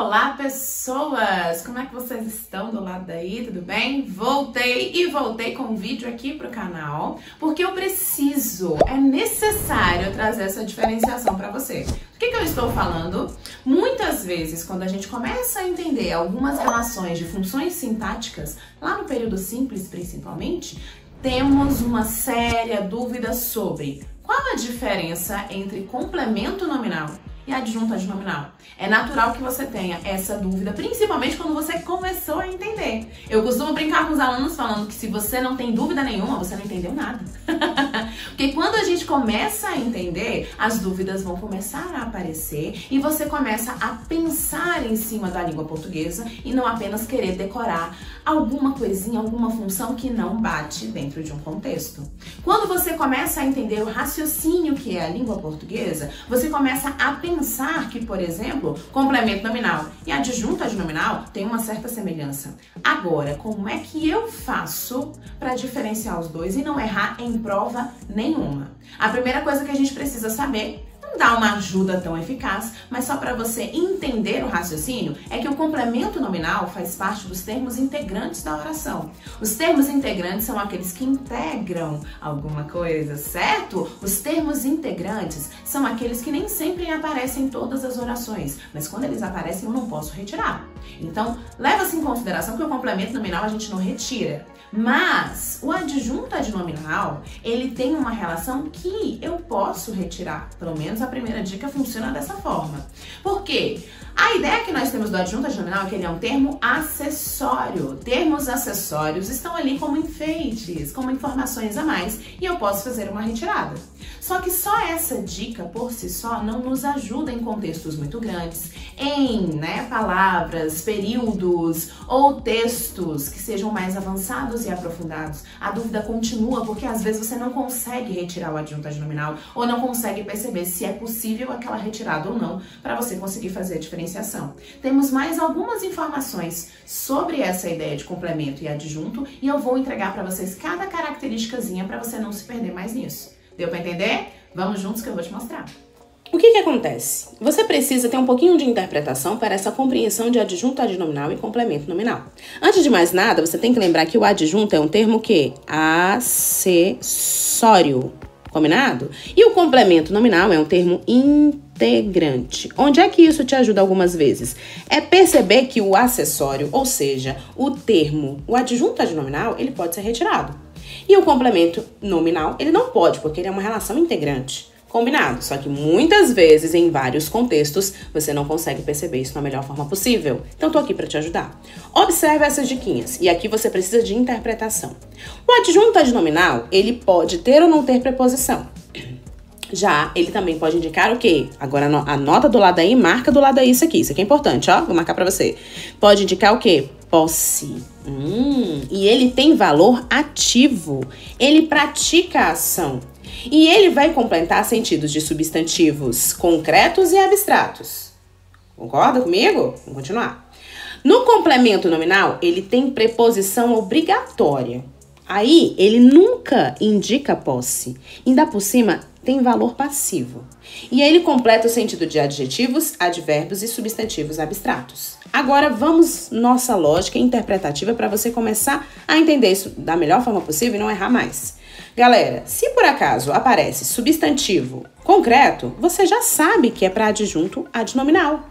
Olá, pessoas! Como é que vocês estão do lado daí? Tudo bem? Voltei com um vídeo aqui pro canal, porque eu preciso, é necessário trazer essa diferenciação para você. O que eu estou falando? Muitas vezes, quando a gente começa a entender algumas relações de funções sintáticas, lá no período simples principalmente, temos uma séria dúvida sobre qual a diferença entre complemento nominal e adjunto adnominal. É natural que você tenha essa dúvida, principalmente quando você começou a entender. Eu costumo brincar com os alunos falando que se você não tem dúvida nenhuma, você não entendeu nada. Porque quando a gente começa a entender, as dúvidas vão começar a aparecer e você começa a pensar em cima da língua portuguesa e não apenas querer decorar alguma coisinha, alguma função que não bate dentro de um contexto. Quando você começa a entender o raciocínio que é a língua portuguesa, você começa a pensar que, por exemplo, complemento nominal e adjunto adnominal tem uma certa semelhança. Agora, como é que eu faço para diferenciar os dois e não errar em prova nenhuma? A primeira coisa que a gente precisa saber, não dá uma ajuda tão eficaz, mas só para você entender o raciocínio, é que o complemento nominal faz parte dos termos integrantes da oração. Os termos integrantes são aqueles que integram alguma coisa, certo? Os termos integrantes são aqueles que nem sempre aparecem em todas as orações, mas quando eles aparecem eu não posso retirar. Então, leva-se em consideração que o complemento nominal a gente não retira. Mas o adjunto adnominal, ele tem uma relação que eu posso retirar. Pelo menos a primeira dica funciona dessa forma. Por quê? A ideia que nós temos do adjunto adnominal é que ele é um termo acessório. Termos acessórios estão ali como enfeites, como informações a mais, e eu posso fazer uma retirada. Só que só essa dica por si só não nos ajuda em contextos muito grandes, em palavras, períodos ou textos que sejam mais avançados e aprofundados. A dúvida continua porque às vezes você não consegue retirar o adjunto adnominal ou não consegue perceber se é possível aquela retirada ou não para você conseguir fazer a diferenciação. Temos mais algumas informações sobre essa ideia de complemento e adjunto e eu vou entregar para vocês cada característicazinha para você não se perder mais nisso. Deu para entender? Vamos juntos que eu vou te mostrar. O que acontece? Você precisa ter um pouquinho de interpretação para essa compreensão de adjunto adnominal e complemento nominal. Antes de mais nada, você tem que lembrar que o adjunto é um termo que acessório, combinado? E o complemento nominal é um termo integrante. Onde é que isso te ajuda algumas vezes? É perceber que o acessório, ou seja, o adjunto adnominal, ele pode ser retirado. E o complemento nominal, ele não pode, porque ele é uma relação integrante. Combinado? Só que muitas vezes, em vários contextos, você não consegue perceber isso da melhor forma possível. Então, tô aqui para te ajudar. Observe essas diquinhas. E aqui você precisa de interpretação. O adjunto adnominal, ele pode ter ou não ter preposição. Já ele também pode indicar o quê? Agora anota do lado aí, marca do lado aí isso aqui. Isso aqui é importante, ó. Vou marcar para você. Pode indicar o quê? Posse. E ele tem valor ativo. Ele pratica a ação. E ele vai completar sentidos de substantivos concretos e abstratos. Concorda comigo? Vamos continuar. No complemento nominal, ele tem preposição obrigatória. Aí, ele nunca indica posse. Ainda por cima, tem valor passivo. E aí ele completa o sentido de adjetivos, advérbios e substantivos abstratos. Agora vamos nossa lógica interpretativa para você começar a entender isso da melhor forma possível e não errar mais. Galera, se por acaso aparece substantivo concreto, você já sabe que é para adjunto adnominal.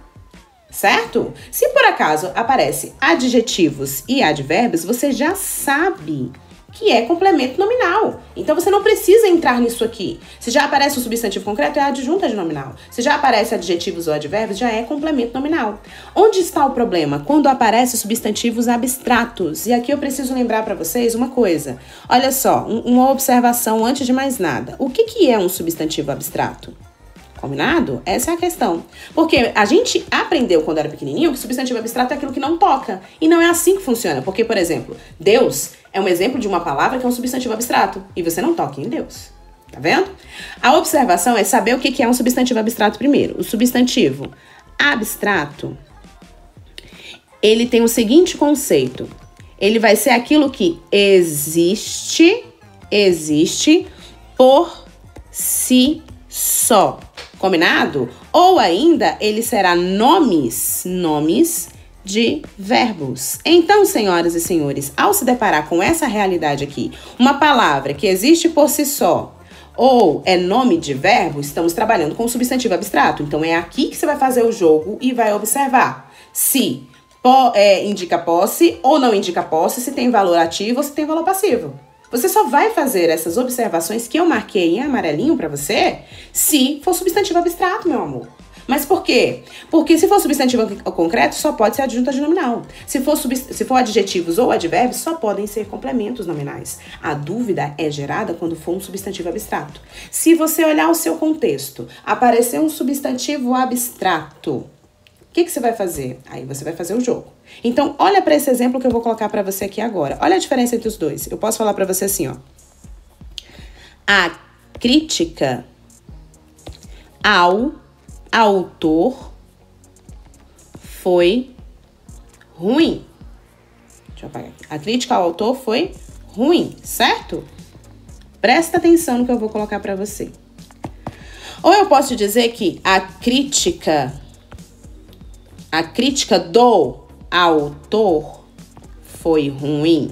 Certo? Se por acaso aparece adjetivos e advérbios, você já sabe que é complemento nominal. Então, você não precisa entrar nisso aqui. Se já aparece o substantivo concreto, é adjunto adnominal. Se já aparece adjetivos ou advérbios, já é complemento nominal. Onde está o problema? Quando aparecem substantivos abstratos. E aqui eu preciso lembrar para vocês uma coisa. Olha só, uma observação antes de mais nada. O que é um substantivo abstrato? Combinado? Essa é a questão. Porque a gente aprendeu quando era pequenininho que substantivo abstrato é aquilo que não toca. E não é assim que funciona. Porque, por exemplo, Deus é um exemplo de uma palavra que é um substantivo abstrato. E você não toca em Deus. Tá vendo? A observação é saber o que é um substantivo abstrato primeiro. O substantivo abstrato, ele tem o seguinte conceito. Ele vai ser aquilo que existe por si só. Combinado? Ou ainda, ele será nomes de verbos. Então, senhoras e senhores, ao se deparar com essa realidade aqui, uma palavra que existe por si só, ou é nome de verbo, estamos trabalhando com substantivo abstrato. Então, é aqui que você vai fazer o jogo e vai observar se indica posse ou não indica posse, se tem valor ativo ou se tem valor passivo. Você só vai fazer essas observações que eu marquei em amarelinho pra você se for substantivo abstrato, meu amor. Mas por quê? Porque se for substantivo concreto, só pode ser adjunta de nominal. Se for adjetivos ou advérbios, só podem ser complementos nominais. A dúvida é gerada quando for um substantivo abstrato. Se você olhar o seu contexto, aparecer um substantivo abstrato, o que você vai fazer? Aí você vai fazer o jogo. Então, olha para esse exemplo que eu vou colocar para você aqui agora. Olha a diferença entre os dois. Eu posso falar para você assim, ó. A crítica ao autor foi ruim. Deixa eu apagar aqui. A crítica ao autor foi ruim, certo? Presta atenção no que eu vou colocar para você. Ou eu posso dizer que a crítica do autor foi ruim.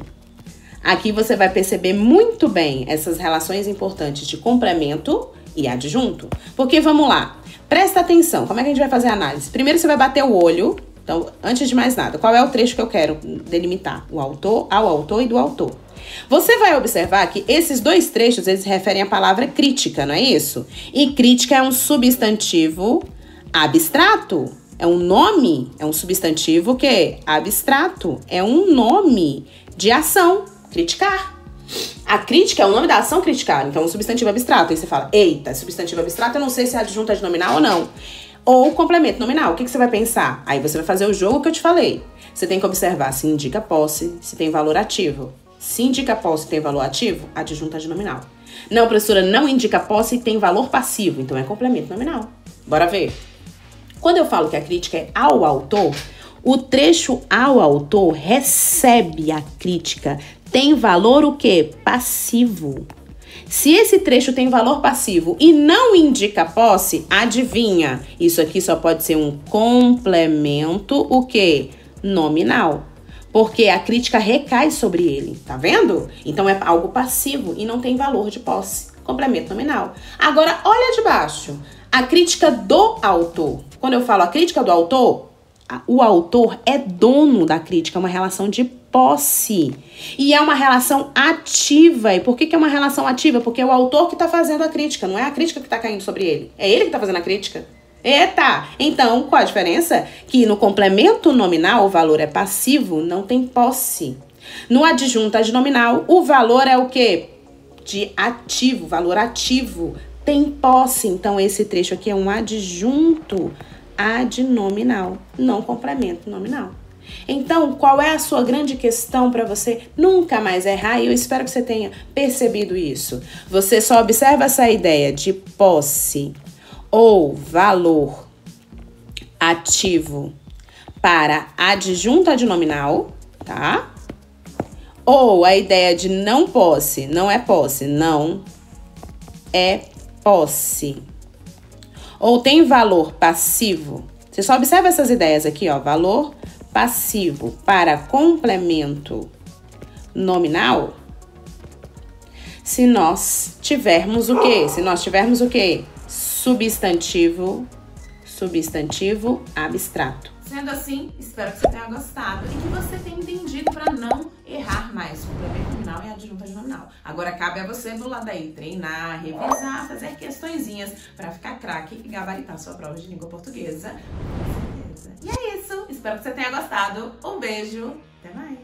Aqui você vai perceber muito bem essas relações importantes de complemento e adjunto. Porque, vamos lá, presta atenção, como é que a gente vai fazer a análise? Primeiro você vai bater o olho, então, antes de mais nada, qual é o trecho que eu quero delimitar? O autor, ao autor e do autor. Você vai observar que esses dois trechos, eles referem à palavra crítica, não é isso? E crítica é um substantivo abstrato. É um nome, é um substantivo que é abstrato. É um nome de ação, criticar. A crítica é o nome da ação criticar, então é um substantivo abstrato. Aí você fala, eita, substantivo abstrato, eu não sei se é adjunta de nominal ou não. Ou complemento nominal, o que você vai pensar? Aí você vai fazer o jogo que eu te falei. Você tem que observar se indica posse, se tem valor ativo. Se indica posse e tem valor ativo, adjunta de nominal. Não, professora, não indica posse e tem valor passivo, então é complemento nominal. Bora ver. Quando eu falo que a crítica é ao autor, o trecho ao autor recebe a crítica. Tem valor o quê? Passivo. Se esse trecho tem valor passivo e não indica posse, adivinha? Isso aqui só pode ser um complemento, o quê? Nominal. Porque a crítica recai sobre ele, tá vendo? Então é algo passivo e não tem valor de posse. Complemento nominal. Agora, olha de baixo. A crítica do autor. Quando eu falo a crítica do autor, o autor é dono da crítica, é uma relação de posse. E é uma relação ativa. E por que é uma relação ativa? Porque é o autor que está fazendo a crítica, não é a crítica que está caindo sobre ele. É ele que está fazendo a crítica. Eita! Então, qual a diferença? Que no complemento nominal, o valor é passivo, não tem posse. No adjunto adnominal, o valor é o quê? De ativo, valor ativo. Tem posse, então esse trecho aqui é um adjunto adnominal, não complemento nominal. Então, qual é a sua grande questão para você nunca mais errar? E eu espero que você tenha percebido isso. Você só observa essa ideia de posse ou valor ativo para adjunto adnominal, tá? Ou a ideia de não posse, não é posse, não é posse. Ou tem valor passivo. Você só observa essas ideias aqui, ó. Valor passivo para complemento nominal. Se nós tivermos o quê? Se nós tivermos o quê? Substantivo abstrato. Sendo assim, espero que você tenha gostado e que você tenha entendido para não errar mais o complemento nominal e a adjunta nominal. Agora cabe a você do lado aí treinar, revisar, fazer questõezinhas para ficar craque e gabaritar sua prova de língua portuguesa. Com certeza. E é isso. Espero que você tenha gostado. Um beijo. Até mais.